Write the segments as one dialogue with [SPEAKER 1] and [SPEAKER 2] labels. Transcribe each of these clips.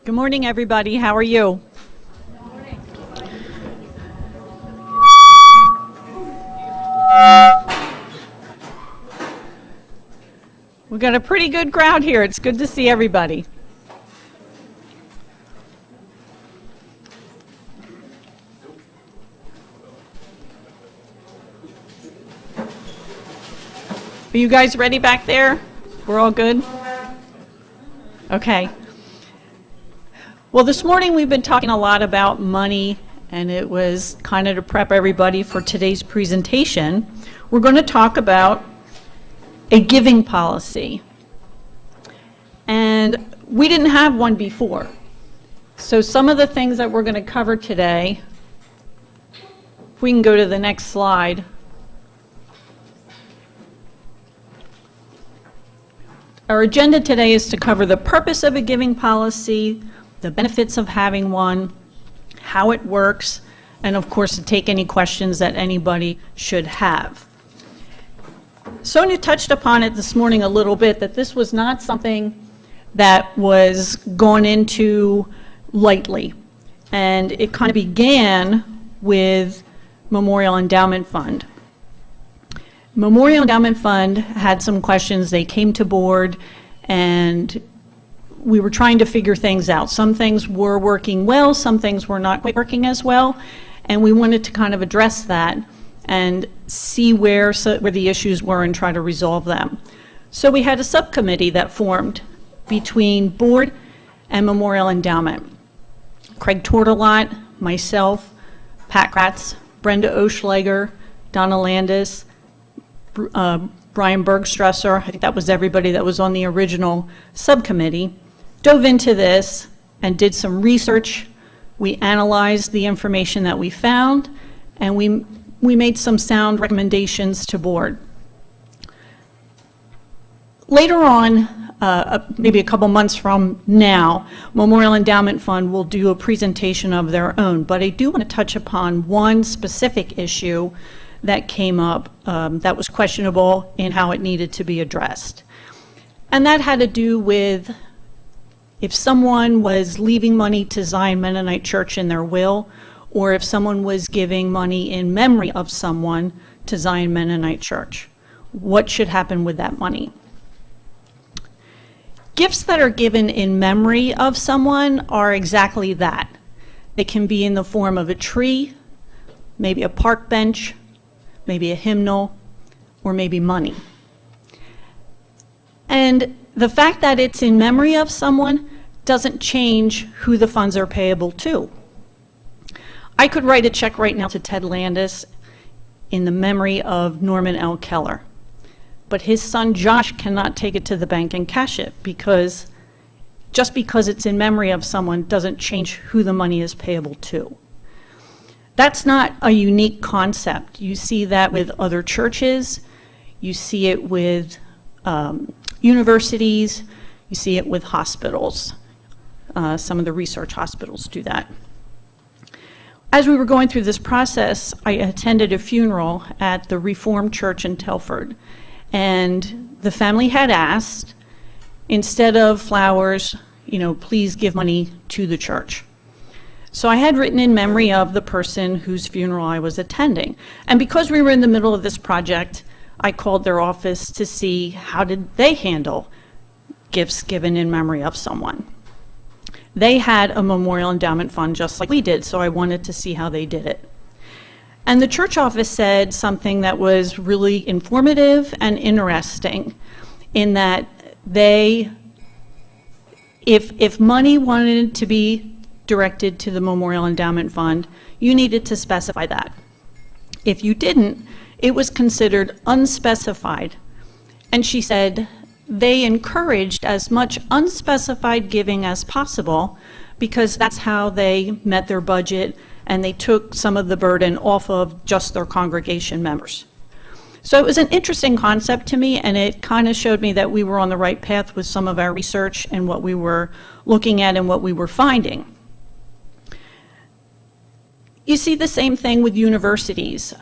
[SPEAKER 1] Good morning, everybody. How are you? We've got a pretty good crowd here. It's good to see everybody. Are you guys ready back there? We're all good? Okay. Well, this morning we've been talking a lot about money, and it was kind of to prep everybody for today's presentation. We're going to talk about a giving policy. And we didn't have one before. So some of the things that we're going to cover today, if we can go to the next slide. Our agenda today is to cover the purpose of a giving policy, the benefits of having one, how it works, and of course to take any questions that anybody should have. Sonia touched upon it this morning a little bit, that this was not something that was gone into lightly. And it kind of began with Memorial Endowment Fund. Memorial Endowment Fund had some questions. They came to board and we were trying to figure things out. Some things were working well, some things were not quite working as well, and we wanted to kind of address that and see where the issues were and try to resolve them. So we had a subcommittee that formed between board and Memorial Endowment. Craig Tortolot, myself, Pat Kratz, Brenda Oschlager, Donna Landis, Brian Bergstresser, I think that was everybody that was on the original subcommittee, dove into this and did some research. We analyzed the information that we found, and we made some sound recommendations to board. Later on, maybe a couple months from now, Memorial Endowment Fund will do a presentation of their own, but I do want to touch upon one specific issue that came up that was questionable in how it needed to be addressed. And that had to do with if someone was leaving money to Zion Mennonite Church in their will, or if someone was giving money in memory of someone to Zion Mennonite Church. What should happen with that money? Gifts that are given in memory of someone are exactly that. They can be in the form of a tree, maybe a park bench, maybe a hymnal, or maybe money. And the fact that it's in memory of someone doesn't change who the funds are payable to. I could write a check right now to Ted Landis in the memory of Norman L. Keller, but his son Josh cannot take it to the bank and cash it, because just because it's in memory of someone doesn't change who the money is payable to. That's not a unique concept. You see that with other churches, you see it with universities, you see it with hospitals. Some of the research hospitals do that. As we were going through this process, I attended a funeral at the Reformed Church in Telford, and the family had asked, instead of flowers, please give money to the church. So I had written in memory of the person whose funeral I was attending. And because we were in the middle of this project, I called their office to see how did they handle gifts given in memory of someone. They had a Memorial Endowment Fund just like we did, so I wanted to see how they did it. And the church office said something that was really informative and interesting, in that if money wanted to be directed to the Memorial Endowment Fund, you needed to specify that. If you didn't, it was considered unspecified. And she said they encouraged as much unspecified giving as possible, because that's how they met their budget and they took some of the burden off of just their congregation members. So it was an interesting concept to me, and it kind of showed me that we were on the right path with some of our research and what we were looking at and what we were finding. You see the same thing with universities.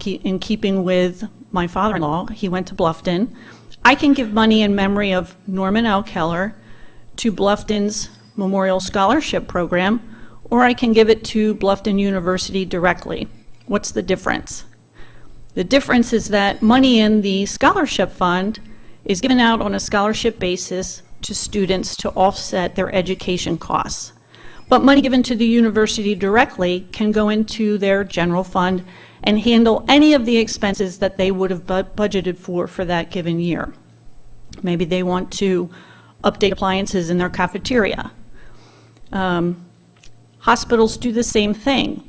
[SPEAKER 1] In keeping with my father-in-law, he went to Bluffton. I can give money in memory of Norman L. Keller to Bluffton's Memorial Scholarship Program, or I can give it to Bluffton University directly. What's the difference? The difference is that money in the scholarship fund is given out on a scholarship basis to students to offset their education costs. But money given to the university directly can go into their general fund and handle any of the expenses that they would have budgeted for that given year. Maybe they want to update appliances in their cafeteria. Hospitals do the same thing.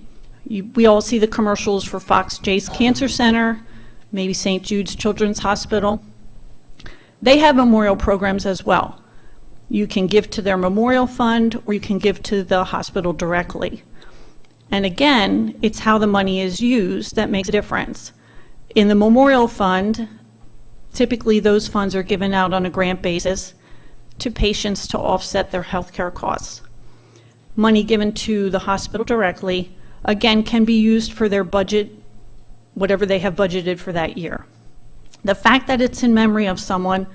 [SPEAKER 1] We all see the commercials for Fox Chase Cancer Center, maybe St. Jude's Children's Hospital. They have memorial programs as well. You can give to their memorial fund, or you can give to the hospital directly. And again, it's how the money is used that makes a difference. In the memorial fund, typically those funds are given out on a grant basis to patients to offset their healthcare costs. Money given to the hospital directly, again, can be used for their budget, whatever they have budgeted for that year. The fact that it's in memory of someone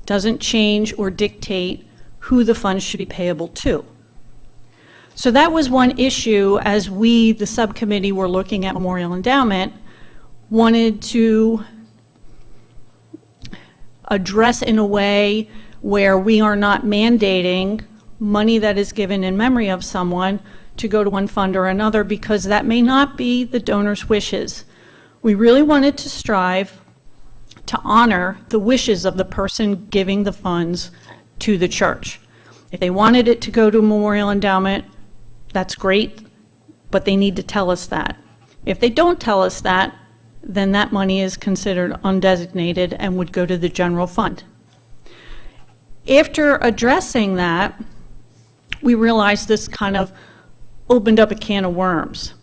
[SPEAKER 1] doesn't change or dictate who the funds should be payable to. So that was one issue as we, the subcommittee, were looking at memorial endowment, wanted to address in a way where we are not mandating money that is given in memory of someone to go to one fund or another, because that may not be the donor's wishes. We really wanted to strive to honor the wishes of the person giving the funds to the church. If they wanted it to go to memorial endowment, that's great, but they need to tell us that. If they don't tell us that, then that money is considered undesignated and would go to the general fund. After addressing that, we realized this kind of opened up a can of worms.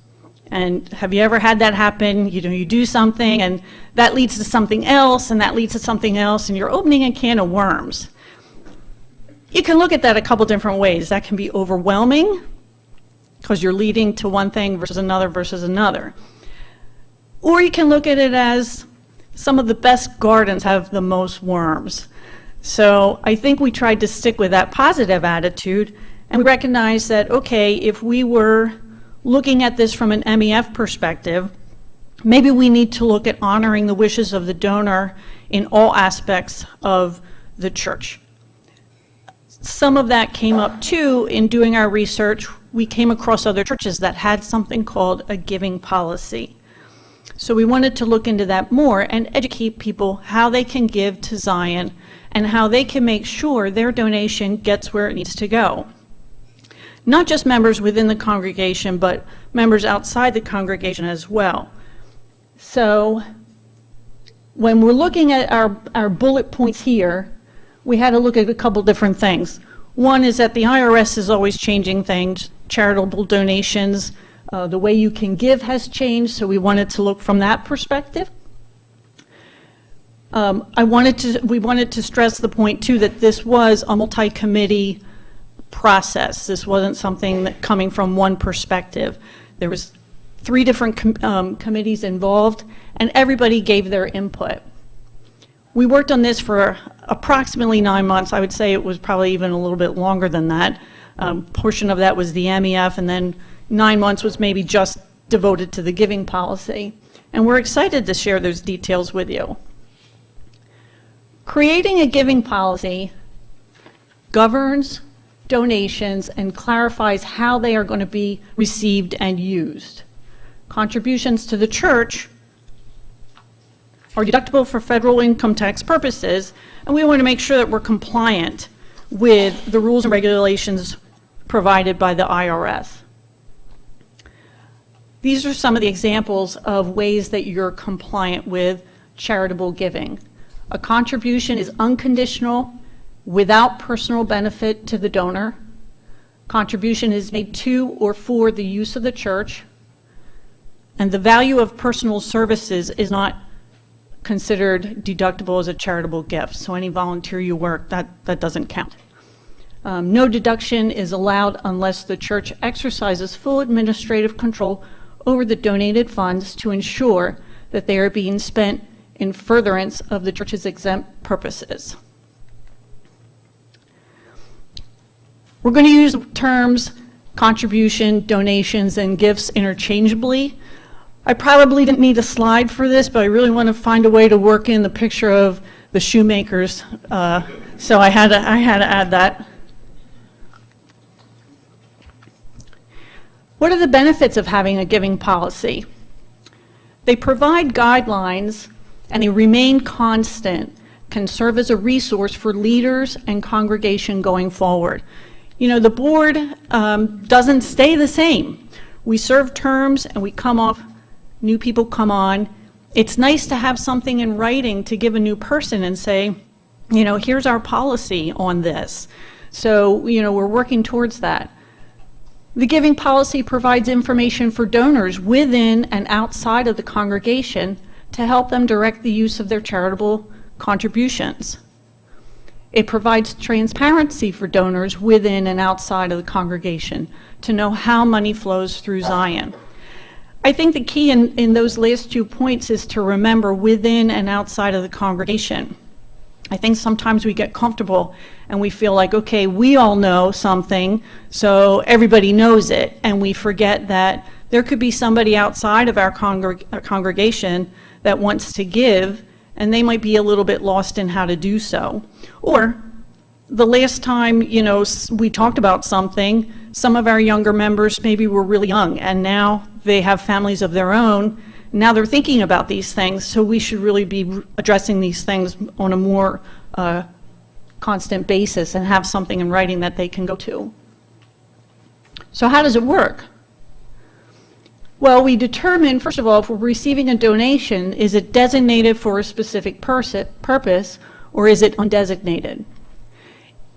[SPEAKER 1] And have you ever had that happen? You do something and that leads to something else and that leads to something else, and you're opening a can of worms. You can look at that a couple different ways. That can be overwhelming because you're leading to one thing versus another. Or you can look at it as some of the best gardens have the most worms. So I think we tried to stick with that positive attitude, and we recognized that, okay, if we were looking at this from an MEF perspective, maybe we need to look at honoring the wishes of the donor in all aspects of the church. Some of that came up too in doing our research. We came across other churches that had something called a giving policy. So we wanted to look into that more and educate people how they can give to Zion and how they can make sure their donation gets where it needs to go. Not just members within the congregation, but members outside the congregation as well. So when we're looking at our bullet points here, we had to look at a couple different things. One is that the IRS is always changing things. Charitable donations, the way you can give has changed, so we wanted to look from that perspective. We wanted to stress the point too that this was a multi-committee process. This wasn't something that coming from one perspective. There was 3 different committees involved, and everybody gave their input. We worked on this for approximately 9 months. I would say it was probably even a little bit longer than that. Portion of that was the MEF, and then 9 months was maybe just devoted to the giving policy. And we're excited to share those details with you. Creating a giving policy governs donations and clarifies how they are going to be received and used. Contributions to the church are deductible for federal income tax purposes, and we want to make sure that we're compliant with the rules and regulations provided by the IRS. These are some of the examples of ways that you're compliant with charitable giving. A contribution is unconditional without personal benefit to the donor. Contribution is made to or for the use of the church. And the value of personal services is not considered deductible as a charitable gift. So any volunteer you work, that doesn't count. No deduction is allowed unless the church exercises full administrative control over the donated funds to ensure that they are being spent in furtherance of the church's exempt purposes. We're going to use terms contribution, donations, and gifts interchangeably. I probably didn't need a slide for this, but I really want to find a way to work in the picture of the shoemakers, so I had to add that. What are the benefits of having a giving policy? They provide guidelines and they remain constant, can serve as a resource for leaders and congregation going forward. You know, the board doesn't stay the same. We serve terms and we come off, new people come on. It's nice to have something in writing to give a new person and say, you know, here's our policy on this. So, you know, we're working towards that. The giving policy provides information for donors within and outside of the congregation to help them direct the use of their charitable contributions. It provides transparency for donors within and outside of the congregation to know how money flows through Zion. I think the key in those last 2 points is to remember within and outside of the congregation. I think sometimes we get comfortable and we feel like, okay, we all know something, so everybody knows it, and we forget that there could be somebody outside of our congregation that wants to give, and they might be a little bit lost in how to do so. Or the last time, you know, we talked about something, some of our younger members maybe were really young, and now they have families of their own. Now they're thinking about these things, so we should really be addressing these things on a more constant basis and have something in writing that they can go to. So how does it work? Well, we determine, first of all, if we're receiving a donation, is it designated for a specific purpose, or is it undesignated?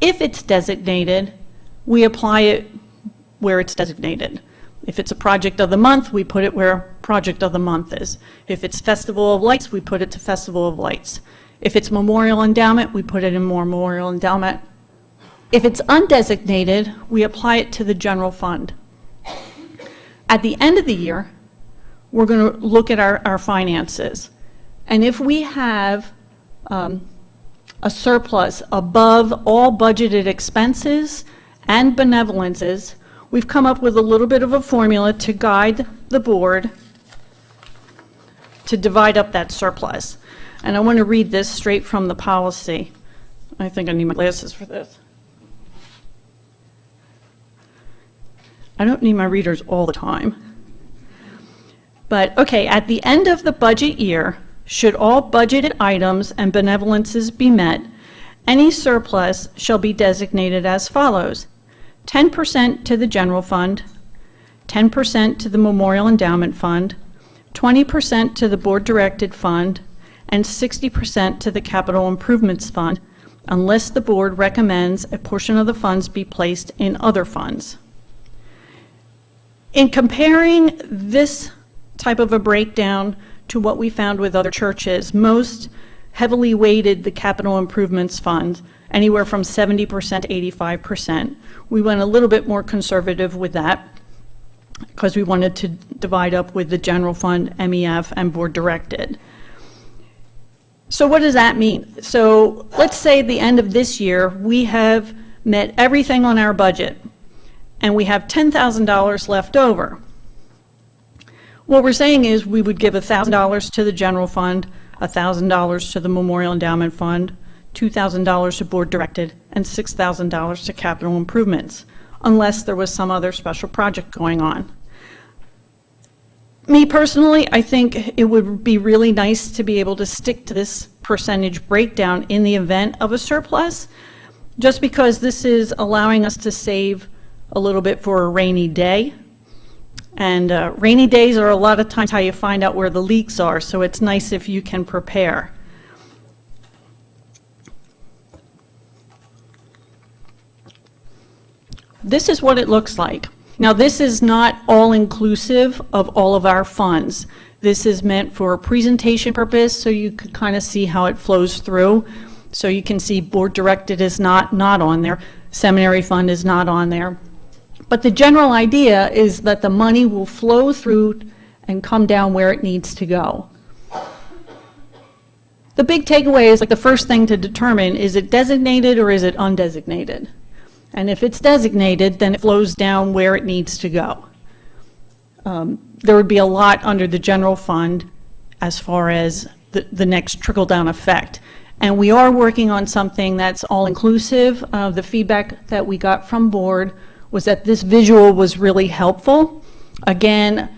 [SPEAKER 1] If it's designated, we apply it where it's designated. If it's a project of the month, we put it where project of the month is. If it's Festival of Lights, we put it to Festival of Lights. If it's Memorial Endowment, we put it in Memorial Endowment. If it's undesignated, we apply it to the general fund. At the end of the year, we're going to look at our finances. And if we have a surplus above all budgeted expenses and benevolences, we've come up with a little bit of a formula to guide the board to divide up that surplus. And I want to read this straight from the policy. I think I need my glasses for this. I don't need my readers all the time. But, okay, at the end of the budget year, should all budgeted items and benevolences be met, any surplus shall be designated as follows: 10% to the general fund, 10% to the Memorial Endowment Fund, 20% to the board-directed fund, and 60% to the Capital Improvements Fund, unless the board recommends a portion of the funds be placed in other funds. In comparing this type of a breakdown to what we found with other churches, most heavily weighted the Capital Improvements Fund, anywhere from 70% to 85%. We went a little bit more conservative with that because we wanted to divide up with the general fund, MEF, and board directed. So what does that mean? So let's say at the end of this year, we have met everything on our budget, and we have $10,000 left over. What we're saying is we would give $1,000 to the general fund, $1,000 to the Memorial Endowment Fund, $2,000 to board directed, and $6,000 to capital improvements, unless there was some other special project going on. Me personally, I think it would be really nice to be able to stick to this percentage breakdown in the event of a surplus, just because this is allowing us to save a little bit for a rainy day. And rainy days are a lot of times how you find out where the leaks are, so it's nice if you can prepare. This is what it looks like. Now, this is not all-inclusive of all of our funds. This is meant for a presentation purpose, so you could kind of see how it flows through. So you can see board directed is not on there. Seminary fund is not on there. But the general idea is that the money will flow through and come down where it needs to go. The big takeaway is, like, the first thing to determine, is it designated or is it undesignated? And if it's designated, then it flows down where it needs to go. There would be a lot under the general fund as far as the next trickle-down effect. And we are working on something that's all-inclusive. The feedback that we got from board was that this visual was really helpful. Again,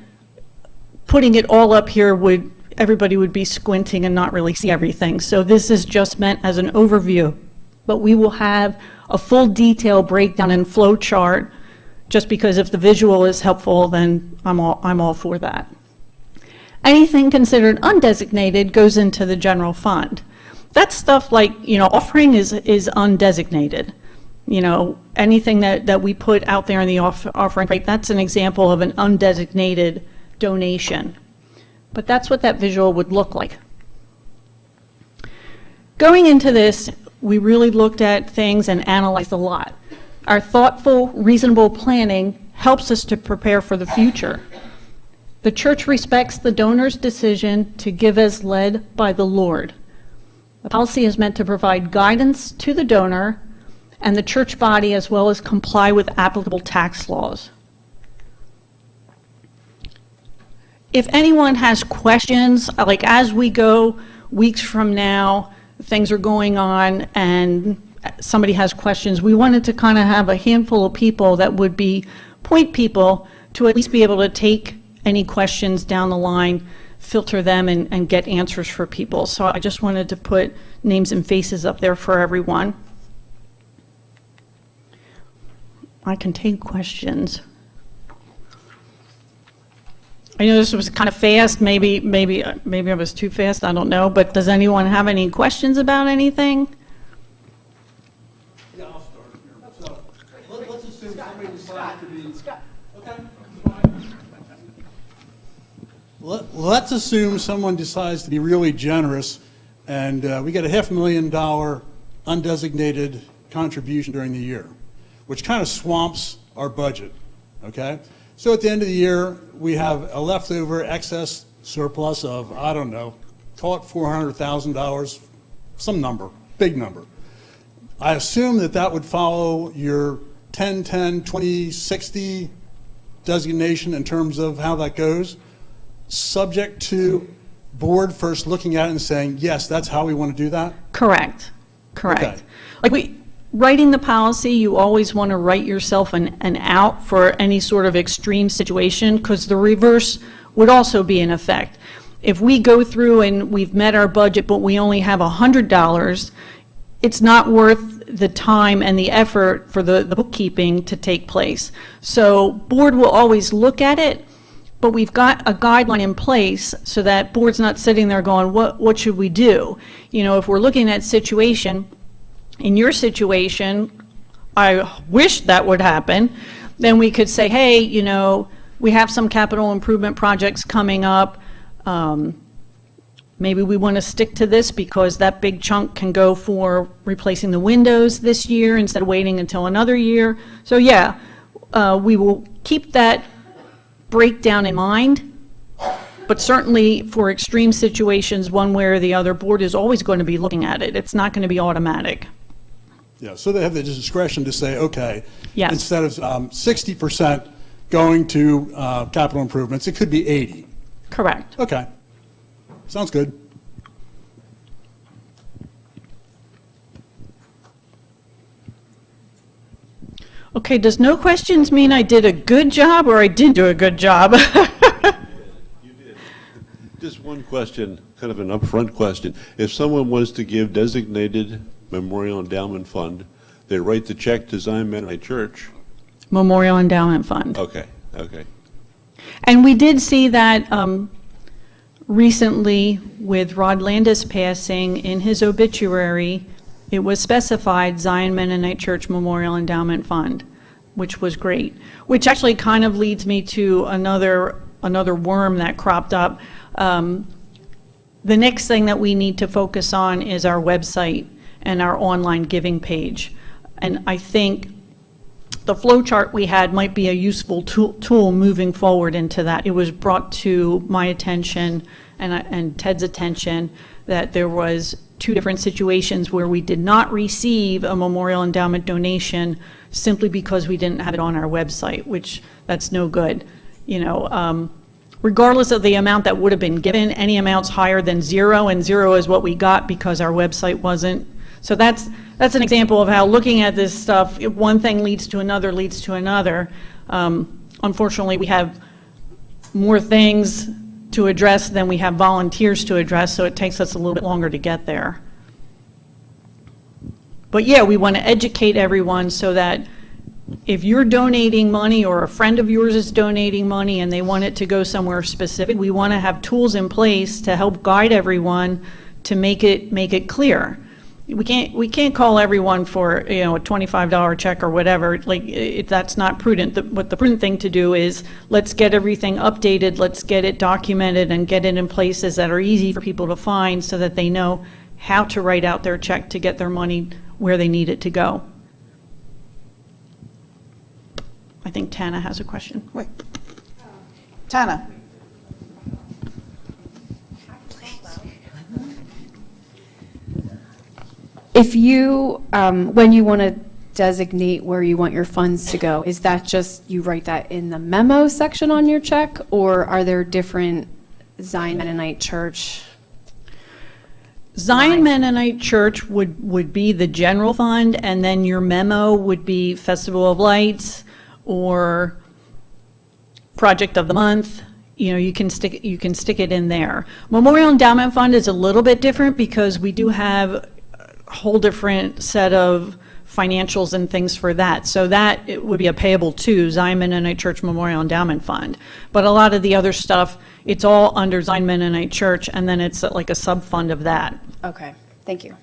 [SPEAKER 1] putting it all up here everybody would be squinting and not really see everything. So this is just meant as an overview. But we will have a full detail breakdown and flow chart, just because if the visual is helpful, then I'm all for that. Anything considered undesignated goes into the general fund. That's stuff like, offering is undesignated. Anything that we put out there in the offering, right, that's an example of an undesignated donation. But that's what that visual would look like. Going into this, we really looked at things and analyzed a lot. Our thoughtful, reasonable planning helps us to prepare for the future. The church respects the donor's decision to give as led by the Lord. The policy is meant to provide guidance to the donor and the church body, as well as comply with applicable tax laws. If anyone has questions, like as we go weeks from now, things are going on and somebody has questions, we wanted to kind of have a handful of people that would be point people to at least be able to take any questions down the line, filter them, and get answers for people. So I just wanted to put names and faces up there for everyone. I can take questions. I know this was kind of fast, maybe I was too fast, I don't know, but does anyone have any questions about anything?
[SPEAKER 2] Yeah, I'll start here. So, let's assume somebody decides to be... Okay. Let's assume someone decides to be really generous, and we get a $500,000 undesignated contribution during the year, which kind of swamps our budget, okay? So at the end of the year, we have a leftover excess surplus of, I don't know, call it $400,000, some number, big number. I assume that would follow your 10, 10, 20, 60 designation in terms of how that goes, subject to board first looking at it and saying, yes, that's how we want to do that?
[SPEAKER 1] Correct.
[SPEAKER 2] Okay.
[SPEAKER 1] Like writing the policy, you always want to write yourself an out for any sort of extreme situation, because the reverse would also be in effect. If we go through and we've met our budget, but we only have $100, it's not worth the time and the effort for the bookkeeping to take place. So board will always look at it, but we've got a guideline in place so that board's not sitting there going, what should we do? If we're looking at situation, in your situation, I wish that would happen, then we could say, hey, we have some capital improvement projects coming up. Maybe we want to stick to this because that big chunk can go for replacing the windows this year instead of waiting until another year. So yeah, we will keep that breakdown in mind, but certainly for extreme situations, one way or the other, board is always going to be looking at it. It's not going to be automatic.
[SPEAKER 2] Yeah, so they have the discretion to say, okay,
[SPEAKER 1] Yes.
[SPEAKER 2] instead of 60% going to capital improvements, it could be 80.
[SPEAKER 1] Correct.
[SPEAKER 2] Okay, sounds good.
[SPEAKER 1] Okay, does no questions mean I did a good job or I didn't do a good job?
[SPEAKER 3] You did. Just one question, kind of an upfront question. If someone was to give designated Memorial Endowment Fund, they write the check to Zion Mennonite Church.
[SPEAKER 1] Memorial Endowment Fund.
[SPEAKER 3] Okay.
[SPEAKER 1] And we did see that recently with Rod Landis passing, in his obituary, it was specified Zion Mennonite Church Memorial Endowment Fund, which was great. Which actually kind of leads me to another worm that cropped up. The next thing that we need to focus on is our website and our online giving page. And I think the flow chart we had might be a useful tool moving forward into that. It was brought to my attention and Ted's attention that there was 2 different situations where we did not receive a memorial endowment donation simply because we didn't have it on our website, which that's no good. Regardless of the amount that would have been given, any amounts higher than zero, and zero is what we got because our website wasn't. So that's an example of how looking at this stuff, if one thing leads to another, leads to another. Unfortunately, we have more things to address than we have volunteers to address, so it takes us a little bit longer to get there. But yeah, we want to educate everyone so that if you're donating money or a friend of yours is donating money and they want it to go somewhere specific, we want to have tools in place to help guide everyone to make it clear. We can't call everyone for a $25 check or whatever. That's not prudent. What the prudent thing to do is let's get everything updated, let's get it documented and get it in places that are easy for people to find so that they know how to write out their check to get their money where they need it to go. I think Tana has a question.
[SPEAKER 4] Wait. Tana.
[SPEAKER 5] If you, when you want to designate where you want your funds to go, is that just you write that in the memo section on your check, or are there different Zion Mennonite Church?
[SPEAKER 1] Zion Mennonite Church would be the general fund, and then your memo would be Festival of Lights or Project of the Month. You can stick it in there. Memorial Endowment Fund is a little bit different because we do have a whole different set of financials and things for that. So that it would be a payable to Zion Mennonite Church Memorial Endowment Fund. But a lot of the other stuff, it's all under Zion Mennonite Church, and then it's like a sub-fund of that.
[SPEAKER 5] Okay, thank you.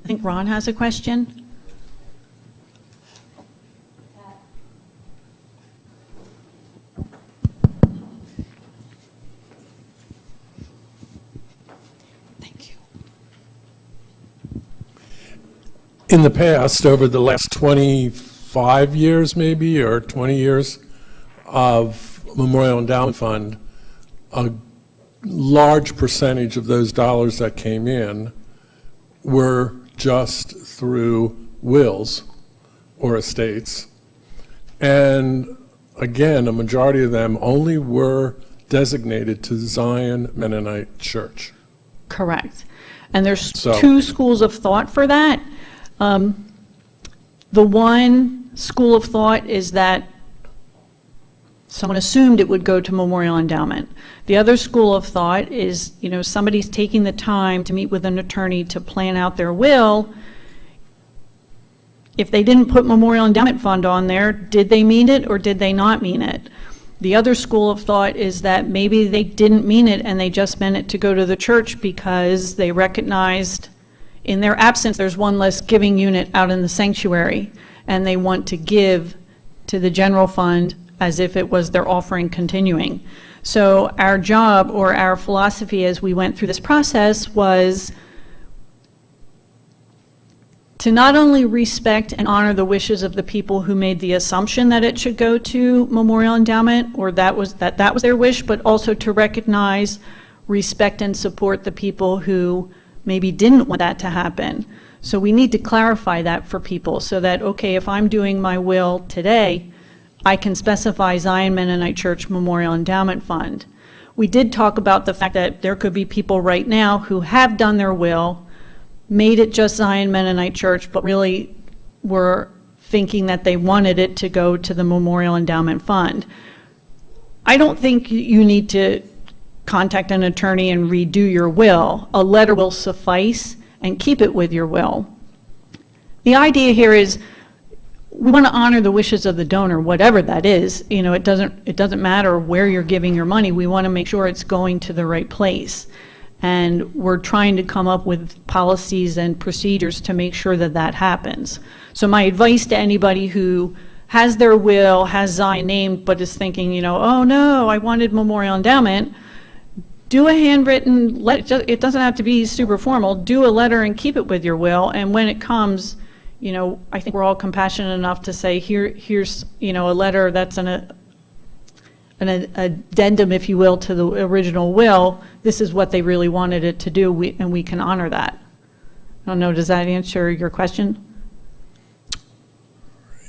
[SPEAKER 1] I think Ron has a question.
[SPEAKER 4] Thank you.
[SPEAKER 6] In the past, over the last 25 years maybe, or 20 years of Memorial Endowment Fund, a large percentage of those dollars that came in were just through wills or estates. And again, a majority of them only were designated to Zion Mennonite Church.
[SPEAKER 1] Correct. And there's
[SPEAKER 6] So-
[SPEAKER 1] two schools of thought for that. The one school of thought is that someone assumed it would go to Memorial Endowment. The other school of thought is, somebody's taking the time to meet with an attorney to plan out their will. If they didn't put Memorial Endowment Fund on there, did they mean it or did they not mean it? The other school of thought is that maybe they didn't mean it and they just meant it to go to the church because they recognized in their absence there's one less giving unit out in the sanctuary and they want to give to the general fund as if it was their offering continuing. So our job or our philosophy as we went through this process was to not only respect and honor the wishes of the people who made the assumption that it should go to Memorial Endowment or that was their wish, but also to recognize, respect, and support the people who maybe didn't want that to happen. So we need to clarify that for people so that, okay, if I'm doing my will today, I can specify Zion Mennonite Church Memorial Endowment Fund. We did talk about the fact that there could be people right now who have done their will, made it just Zion Mennonite Church, but really were thinking that they wanted it to go to the Memorial Endowment Fund. I don't think you need to contact an attorney and redo your will. A letter will suffice, and keep it with your will. The idea here is we want to honor the wishes of the donor, whatever that is. It doesn't matter where you're giving your money. We want to make sure it's going to the right place. And we're trying to come up with policies and procedures to make sure that that happens. So my advice to anybody who has their will, has Zion named, but is thinking, oh no, I wanted Memorial Endowment, do a handwritten letter. It doesn't have to be super formal. Do a letter and keep it with your will. And when it comes, I think we're all compassionate enough to say, here's a letter that's an addendum, if you will, to the original will, this is what they really wanted it to do, and we can honor that. I don't know, does that answer your question?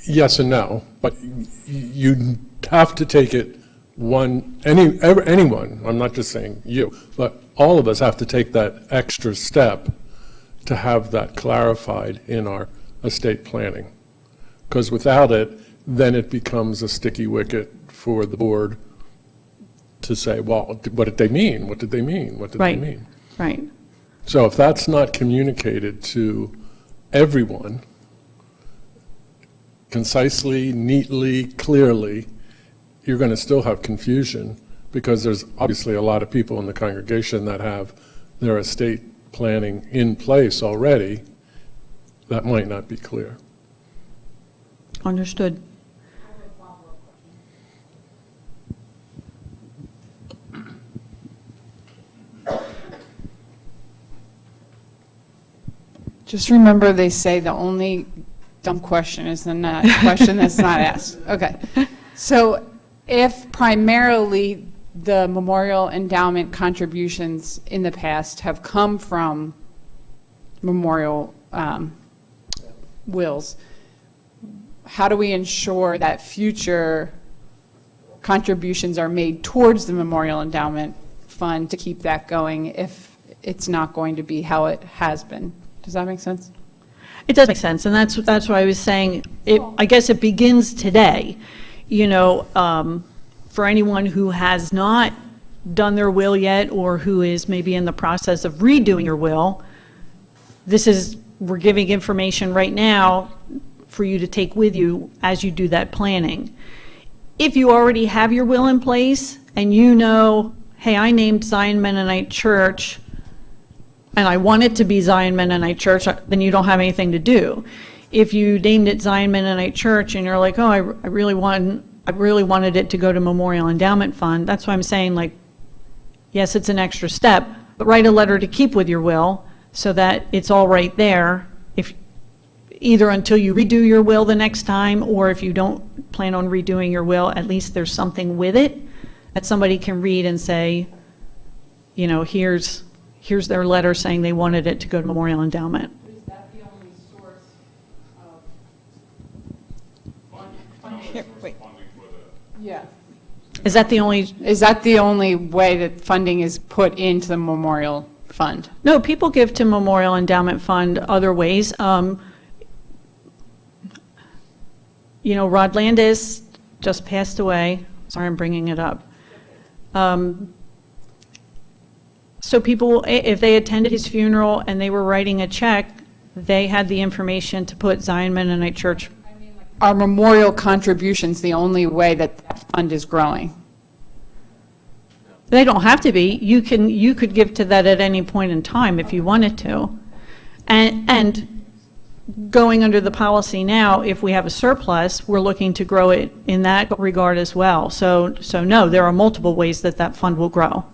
[SPEAKER 6] Yes and no, but you have to take it anyone, I'm not just saying you, but all of us have to take that extra step to have that clarified in our estate planning. Because without it, then it becomes a sticky wicket for the board to say, well, what did they mean? What did they mean? What did they
[SPEAKER 1] Right.
[SPEAKER 6] mean?
[SPEAKER 1] Right.
[SPEAKER 6] So if that's not communicated to everyone concisely, neatly, clearly, you're going to still have confusion, because there's obviously a lot of people in the congregation that have their estate planning in place already that might not be clear.
[SPEAKER 1] Understood.
[SPEAKER 4] Just remember, they say the only dumb question is the question that's not asked. Okay. So if primarily the memorial endowment contributions in the past have come from memorial wills, how do we ensure that future contributions are made towards the memorial endowment fund to keep that going if it's not going to be how it has been? Does that make sense?
[SPEAKER 1] It does make sense, and that's why I was saying, I guess it begins today. You know, for anyone who has not done their will yet, or who is maybe in the process of redoing your will, we're giving information right now for you to take with you as you do that planning. If you already have your will in place, and you know, hey, I named Zion Mennonite Church, and I want it to be Zion Mennonite Church, then you don't have anything to do. If you named it Zion Mennonite Church and you're like, oh, I really wanted it to go to Memorial Endowment Fund, that's why I'm saying, like, yes, it's an extra step, but write a letter to keep with your will so that it's all right there, if either until you redo your will the next time, or if you don't plan on redoing your will, at least there's something with it that somebody can read and say, you know, here's their letter saying they wanted it to go to Memorial Endowment.
[SPEAKER 4] Is that the only source of Here, wait. Yeah.
[SPEAKER 1] Is that the only,
[SPEAKER 4] Is that the only way that funding is put into the memorial fund?
[SPEAKER 1] no, people give to Memorial Endowment Fund other ways. You know, Rod Landis just passed away. Sorry, I'm bringing it up. So people, if they attended his funeral and they were writing a check, they had the information to put Zion Mennonite Church.
[SPEAKER 4] Are memorial contributions the only way that that fund is growing?
[SPEAKER 1] They don't have to be. You could give to that at any point in time if you wanted to. And going under the policy now, if we have a surplus, we're looking to grow it in that regard as well. So no, there are multiple ways that that fund will grow.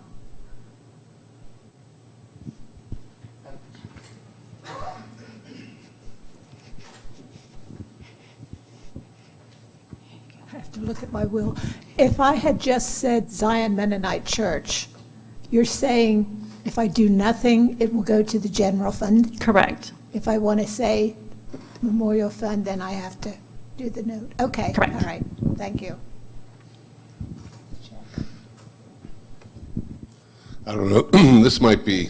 [SPEAKER 7] I have to look at my will. If I had just said Zion Mennonite Church, you're saying if I do nothing, it will go to the general fund?
[SPEAKER 1] Correct.
[SPEAKER 7] If I want to say memorial fund, then I have to do the note? Okay.
[SPEAKER 1] Correct.
[SPEAKER 7] All right, thank you.
[SPEAKER 8] I don't know, this might be,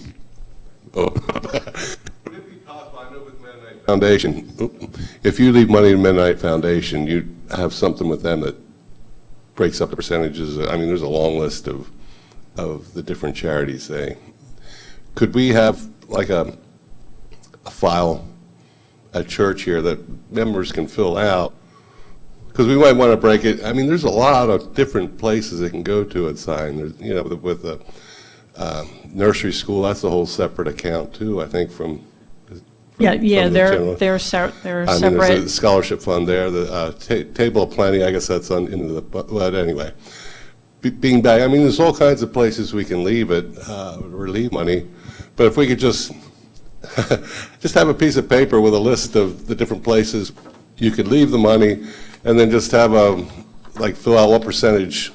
[SPEAKER 8] would it be possible, I know with Mennonite Foundation, if you leave money in Mennonite Foundation, you have something with them that breaks up the percentages. I mean, there's a long list of the different charities could we have like a file at church here that members can fill out? Because we might want to break it. I mean, there's a lot of different places it can go to at Zion. There's, you know, with the nursery school, that's a whole separate account too, I think, from
[SPEAKER 1] Yeah,
[SPEAKER 8] the general.
[SPEAKER 1] they're
[SPEAKER 8] I mean, there's a
[SPEAKER 1] separate.
[SPEAKER 8] scholarship fund there, the table of plenty, I guess that's into the, but anyway. Being back, I mean, there's all kinds of places we can leave it, relieve money, but if we could just have a piece of paper with a list of the different places you could leave the money, and then just have like fill out what percentage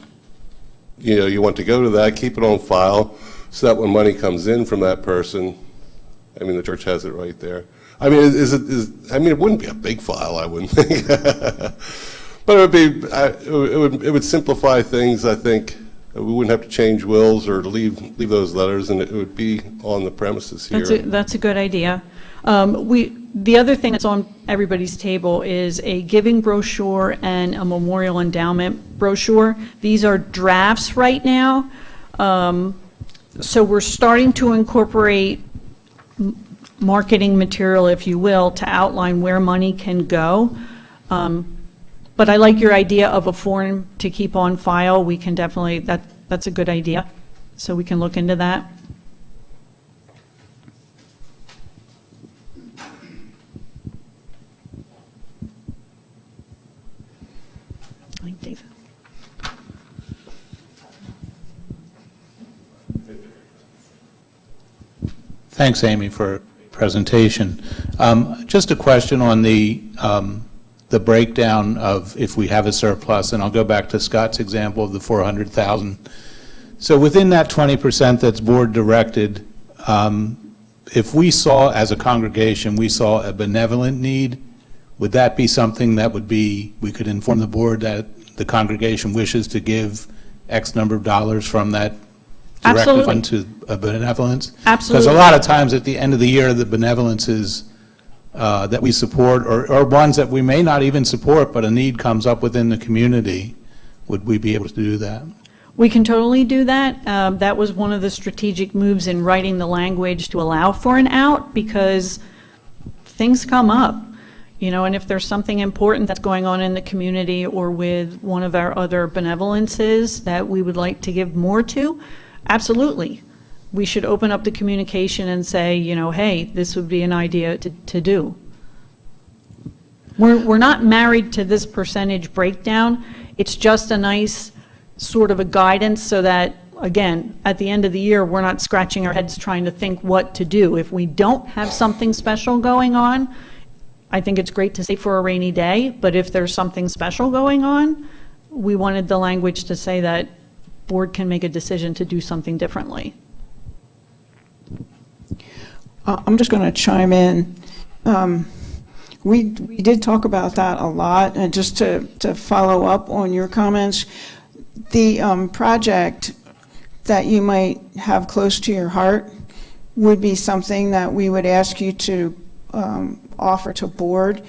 [SPEAKER 8] you want to go to that, keep it on file, so that when money comes in from that person, I mean, the church has it right there. I mean, it wouldn't be a big file, I wouldn't think. But it would simplify things, I think. We wouldn't have to change wills or leave those letters, and it would be on the premises here.
[SPEAKER 1] That's a good idea. The other thing that's on everybody's table is a giving brochure and a memorial endowment brochure. These are drafts right now. So we're starting to incorporate marketing material, if you will, to outline where money can go. But I like your idea of a form to keep on file. We can definitely, that's a good idea. So we can look into that. I think David.
[SPEAKER 9] Thanks, Amy, for presentation. Just a question on the breakdown of if we have a surplus, and I'll go back to Scott's example of the 400,000. So within that 20% that's board directed, if we saw, as a congregation, we saw a benevolent need, would that be something that would be, we could inform the board that the congregation wishes to give X number of dollars from that direct
[SPEAKER 1] Absolutely.
[SPEAKER 9] fund to a benevolence?
[SPEAKER 1] Absolutely.
[SPEAKER 9] Because a lot of times at the end of the year, the benevolences that we support, or ones that we may not even support, but a need comes up within the community, would we be able to do that?
[SPEAKER 1] We can totally do that. That was one of the strategic moves in writing the language to allow for an out, because things come up, and if there's something important that's going on in the community or with one of our other benevolences that we would like to give more to, absolutely. We should open up the communication and say, hey, this would be an idea to do. We're not married to this percentage breakdown. It's just a nice sort of a guidance so that, again, at the end of the year, we're not scratching our heads trying to think what to do. If we don't have something special going on, I think it's great to say for a rainy day, but if there's something special going on, we wanted the language to say that board can make a decision to do something differently.
[SPEAKER 10] I'm just going to chime in. We did talk about that a lot, and just to follow up on your comments, the project that you might have close to your heart would be something that we would ask you to offer to board.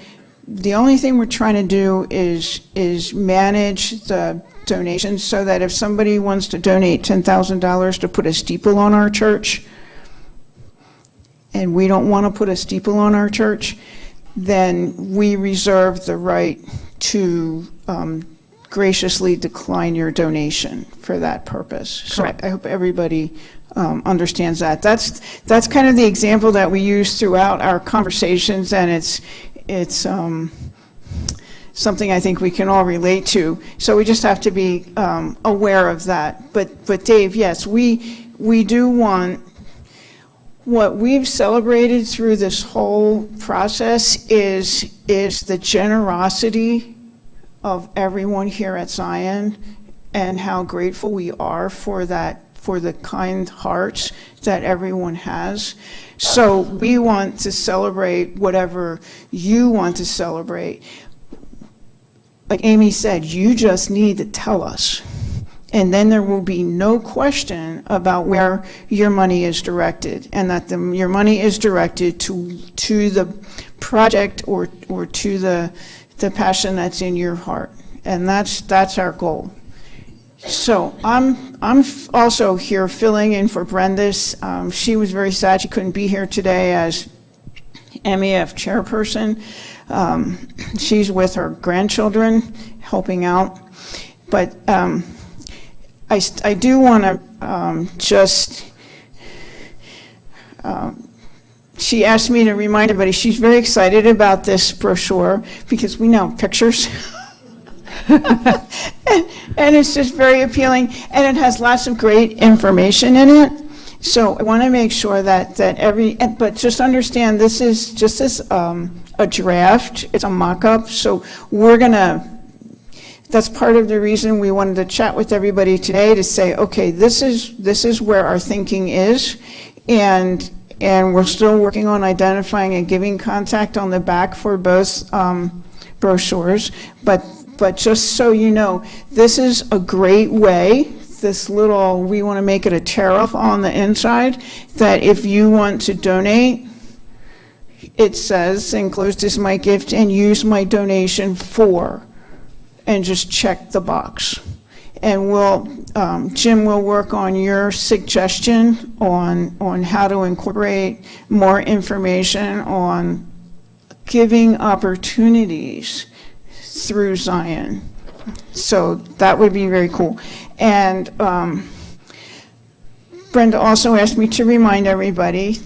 [SPEAKER 10] The only thing we're trying to do is manage the donations so that if somebody wants to donate $10,000 to put a steeple on our church, and we don't want to put a steeple on our church, then we reserve the right to graciously decline your donation for that purpose.
[SPEAKER 1] Correct.
[SPEAKER 10] So I hope everybody understands that. That's kind of the example that we use throughout our conversations, and it's something I think we can all relate to. So we just have to be aware of that. But Dave, yes, we do want. What we've celebrated through this whole process is the generosity of everyone here at Zion, and how grateful we are for that, for the kind hearts that everyone has. So we want to celebrate whatever you want to celebrate. Like Amy said, you just need to tell us. And then there will be no question about where your money is directed, and that your money is directed to the project or to the passion that's in your heart. And that's our goal. So I'm also here filling in for Brenda's. She was very sad she couldn't be here today as MEF chairperson. She's with her grandchildren helping out. But I do want to she asked me to remind everybody, she's very excited about this brochure because we now have pictures. and it's just very appealing, and it has lots of great information in it. So I want to make sure that but just understand this is just a draft, it's a mock-up, so we're going to That's part of the reason we wanted to chat with everybody today, to say, okay, this is where our thinking is, and we're still working on identifying a giving contact on the back for both brochures, but just so you know, this is a great way, this little, we want to make it a tariff on the inside, that if you want to donate, it says, enclosed is my gift and use my donation for, and just check the box. And Jim will work on your suggestion on how to incorporate more information on giving opportunities through Zion. So that would be very cool. And Brenda also asked me to remind everybody,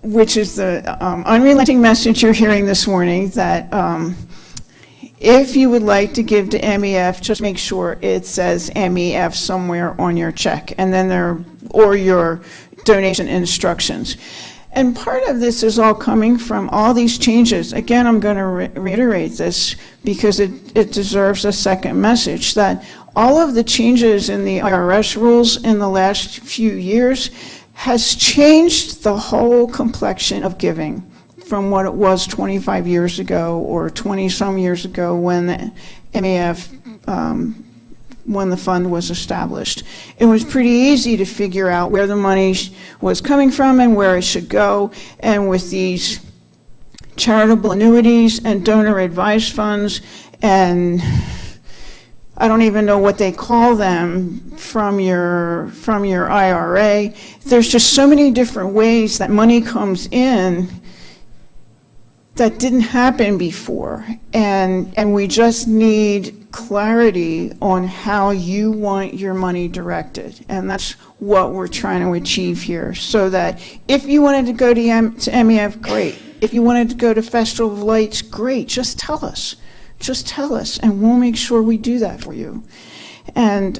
[SPEAKER 10] which is the unrelenting message you're hearing this morning, that if you would like to give to MEF, just make sure it says MEF somewhere on your check, and then or your donation instructions. And part of this is all coming from all these changes. Again, I'm going to reiterate this because it deserves a second message, that all of the changes in the IRS rules in the last few years has changed the whole complexion of giving from what it was 25 years ago or 20-some years ago when the MEF, when the fund was established. It was pretty easy to figure out where the money was coming from and where it should go, and with these charitable annuities and donor advised funds, and I don't even know what they call them, from your IRA, there's just so many different ways that money comes in that didn't happen before, and we just need clarity on how you want your money directed, and that's what we're trying to achieve here, so that if you wanted to go to MEF, great. If you wanted to go to Festival of Lights, great, just tell us, and we'll make sure we do that for you. And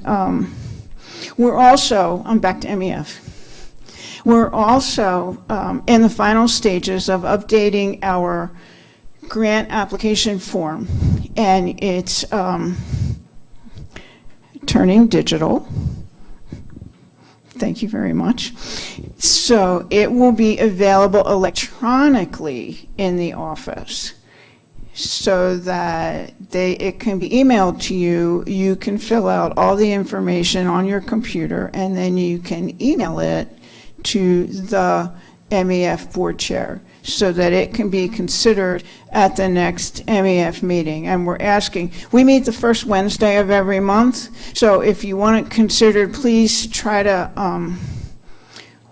[SPEAKER 10] we're also, I'm back to MEF, we're also in the final stages of updating our grant application form, and it's turning digital. Thank you very much. So it will be available electronically in the office, so that it can be emailed to you. You can fill out all the information on your computer, and then you can email it to the MEF board chair, so that it can be considered at the next MEF meeting. And we meet the first Wednesday of every month, so if you want it considered, please try to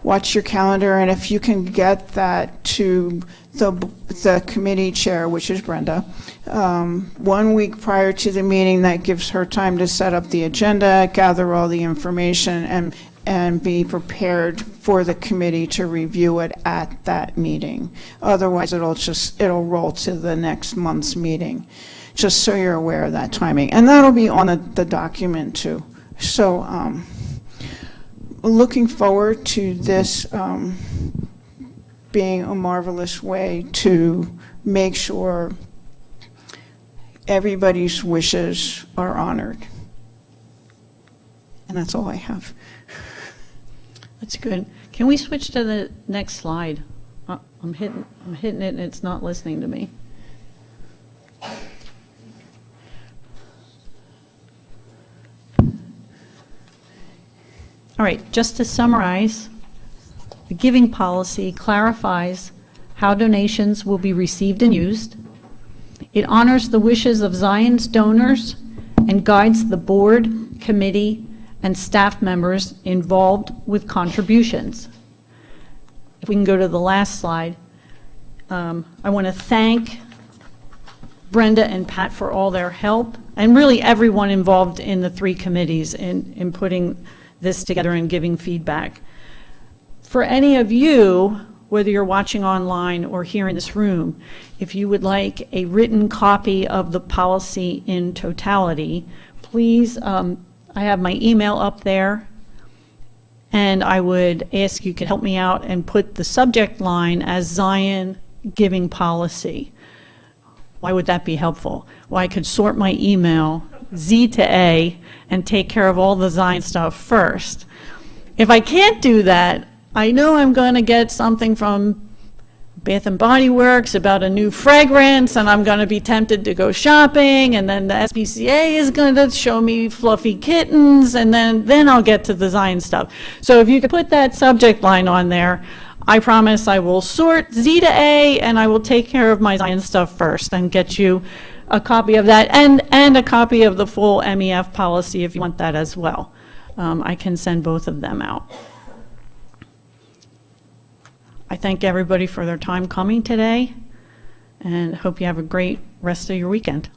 [SPEAKER 10] watch your calendar, and if you can get that to the committee chair, which is Brenda, 1 week prior to the meeting, that gives her time to set up the agenda, gather all the information, and be prepared for the committee to review it at that meeting. Otherwise, it'll roll to the next month's meeting, just so you're aware of that timing. And that'll be on the document too. So looking forward to this being a marvelous way to make sure everybody's wishes are honored. And that's all I have.
[SPEAKER 1] That's good. Can we switch to the next slide? I'm hitting it and it's not listening to me. All right, just to summarize, the giving policy clarifies how donations will be received and used. It honors the wishes of Zion's donors and guides the board, committee, and staff members involved with contributions. If we can go to the last slide, I want to thank Brenda and Pat for all their help, and really everyone involved in the three committees in putting this together and giving feedback. For any of you, whether you're watching online or here in this room, if you would like a written copy of the policy in totality, please, I have my email up there, and I would ask you could help me out and put the subject line as Zion Giving Policy. Why would that be helpful? Well, I could sort my email Z to A and take care of all the Zion stuff first. If I can't do that, I know I'm going to get something from Bath and Body Works about a new fragrance, and I'm going to be tempted to go shopping, and then the SPCA is going to show me fluffy kittens, and then I'll get to the Zion stuff. So if you could put that subject line on there, I promise I will sort Z to A, and I will take care of my Zion stuff first and get you a copy of that, and a copy of the full MEF policy if you want that as well. I can send both of them out. I thank everybody for their time coming today, and hope you have a great rest of your weekend.